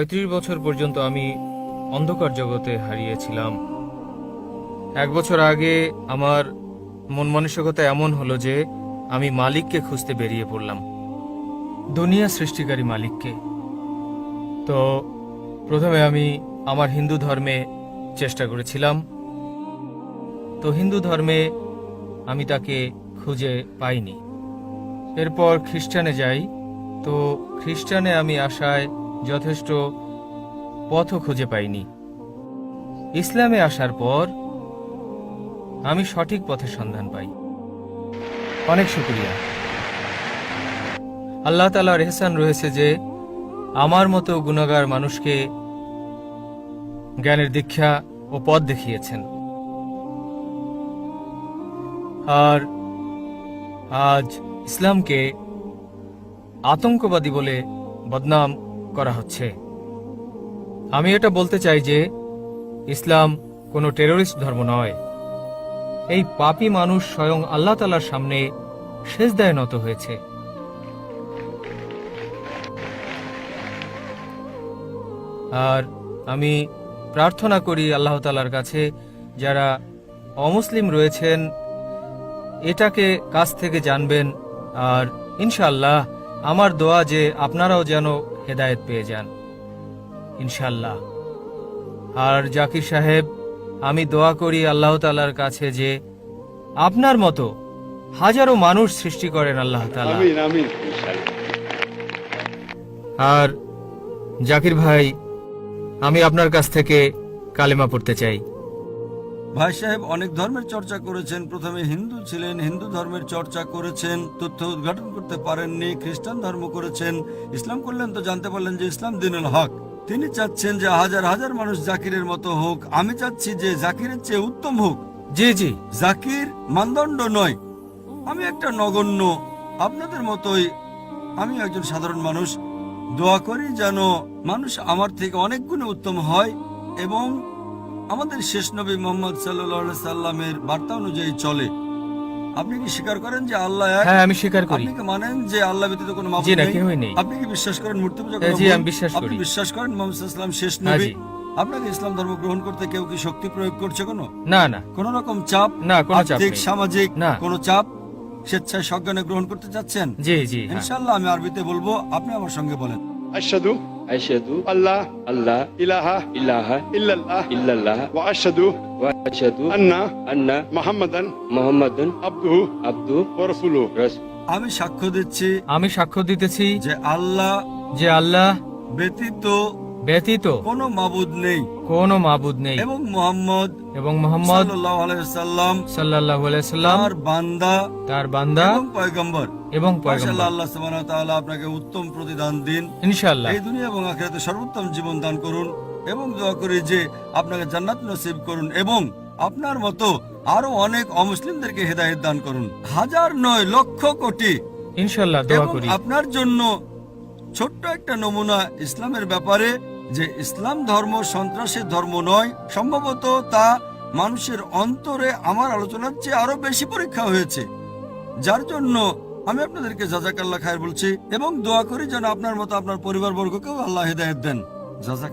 35 বছর পর্যন্ত আমি অন্ধকার জগতে হারিয়েছিলাম। 1 বছর আগে আমার মন মানসিকতা এমন হলো যে আমি মালিককে খুঁজতে বেরিয়ে পড়লাম, দুনিয়া সৃষ্টিকারী মালিককে। তো প্রথমে আমি আমার হিন্দু ধর্মে চেষ্টা করেছিলাম। তো হিন্দু ধর্মে আমি তাকে খুঁজে পাইনি। এরপর খ্রিস্টানে যাই। তো খ্রিস্টানে আমি আসায় যথেষ্ট পথও খুঁজে পাইনি। ইসলামে আসার পর আমি সঠিক পথের সন্ধান পাই। অনেক শুকরিয়া। আল্লাহ তাআলার ইহসান রয়েছে যে আমার মতো গুনাহগার মানুষকে জ্ঞানের দীক্ষা ও পথ দেখিয়েছেন। আর আজ ইসলামকে আতঙ্কবাদী বলে বদনাম করা হচ্ছে। আমি এটা বলতে চাই যে ইসলাম কোনো টেররিস্ট ধর্ম নয়। এই পাপী মানুষ স্বয়ং আল্লাহ তাআলার সামনে সিজদায় নত হয়েছে। আর আমি প্রার্থনা করি আল্লাহ তাআলার কাছে যারা অমুসলিম রয়েছেন এটাকে কাছ থেকে জানবেন। আর ইনশাআল্লাহ আমার দোয়া যে আপনারাও যেন হেদায়েত পেয়ে যান ইনশাআল্লাহ। আর জাকির সাহেব, আমি দোয়া করি আল্লাহ তাআলার কাছে যে আপনার মতো হাজারো মানুষ সৃষ্টি করেন আল্লাহ তাআলা। আমিন আমিন। আর জাকির ভাই, আমি আপনার কাছ থেকে কালেমা পড়তে চাই। ভাই সাহেব অনেক ধর্মের চর্চা করেছেন। প্রথমে হিন্দু ছিলেন, হিন্দু ধর্মের চর্চা করেছেন, তথ্য উদ্ঘাটন করতে পারেননি, খ্রিস্টান ধর্ম করেছেন, ইসলাম করলেন তো জানতে পারলেন যে ইসলাম দ্বীনুল হক। তিনি চাচ্ছেন যে হাজার হাজার মানুষ জাকিরের মতো হোক। আমি চাচ্ছি যে জাকিরের চেয়ে উত্তম হোক। জি জি। জাকির মানদণ্ড নয়, আমি একটা নগণ্য, আপনাদের মতোই আমি একজন সাধারণ মানুষ। দোয়া করি যেন মানুষ আমার থেকে অনেক গুণে উত্তম হয় এবং আমাদের শেষ নবী মুহাম্মদ সাল্লাল্লাহু আলাইহি সাল্লামের বার্তা অনুযায়ী চলে। আপনি কি স্বীকার করেন যে আল্লাহ এক? হ্যাঁ, আমি স্বীকার করি। আপনি কি মানেন যে আল্লাহ ব্যতীত কোনো মাবুদ জি না, নেই? কেউই নেই। আপনি কি বিশ্বাস করেন মূর্তি পূজা জি, করা আমি ভুল? বিশ্বাস আপনি করি। বিশ্বাস করেন মুহাম্মদ সাল্লাল্লাহু আলাইহি সাল্লাম শেষ হ্যাঁ, নবী? জি। আপনাকে ইসলাম ধর্ম গ্রহণ করতে কেউ কি শক্তি প্রয়োগ করছে কোনো? না না কোন রকম চাপ? না, কোনো চাপ আর্থিক নেই। সামাজিক না। কোনো চাপ? স্বেচ্ছায় সজ্ঞানে গ্রহণ করতে চাচ্ছেন? জি জি হ্যাঁ। ইনশাআল্লাহ আমি আরবিতে বলবো, আপনি আমার সঙ্গে বলেন। আশহাদু أشهد আল্লাহ ألا ইলাহা إله ইল্লাল্লাহ إلا الله ওয়া আশহাদু وأشهد আন্না أن মুহাম্মাদান محمد আবদুহু عبده ওয়া রাসূলুহু। رسول আমি সাক্ষ্য দিচ্ছি আমি সাক্ষ্য দিতেছি যে আল্লাহ যে আল্লাহ ব্যতীত ব্যতীত কোনো মাবুদ নেই কোনো মাবুদ নেই এবং মুহাম্মদ এবং মুহাম্মদ সাল্লাল্লাহু আলাইহি সাল্লাম সাল্লাল্লাহু আলাইহি সাল্লাম তার বান্দা তার বান্দা এবং পয়গম্বর। এবং মাশাআল্লাহ, পয়গম্বর। আল্লাহ সুবহানাহু ওয়া তাআলা আপনাকে উত্তম প্রতিদান দিন। ইনশাআল্লাহ। এই দুনিয়া এবং আখিরাতে সর্বোত্তম জীবন দান করুন এবং দোয়া করি যে আপনাকে জান্নাত নসিব করুন এবং আপনার মতো আরো অনেক অমুসলিমদেরকে হেদায়েত দান করুন। হাজার নয়, লক্ষ কোটি। ইনশাআল্লাহ দোয়া এবং করি। আপনার জন্য ছোট্ট একটা নমুনা ইসলামের ব্যাপারে, যে ইসলাম ধর্ম সন্ত্রাসের ধর্ম নয়। সম্ভবত তা মানুষের অন্তরে আমার আলোচনার চেয়ে আরো বেশি পরীক্ষা হয়েছে, যার জন্য আমি আপনাদেরকে জাযাকাল্লাহ খায়ের বলছি এবং দোয়া করি যেন আপনার মতো আপনার পরিবারবর্গকেও আল্লাহ হেদায়েত দেন। জাযাক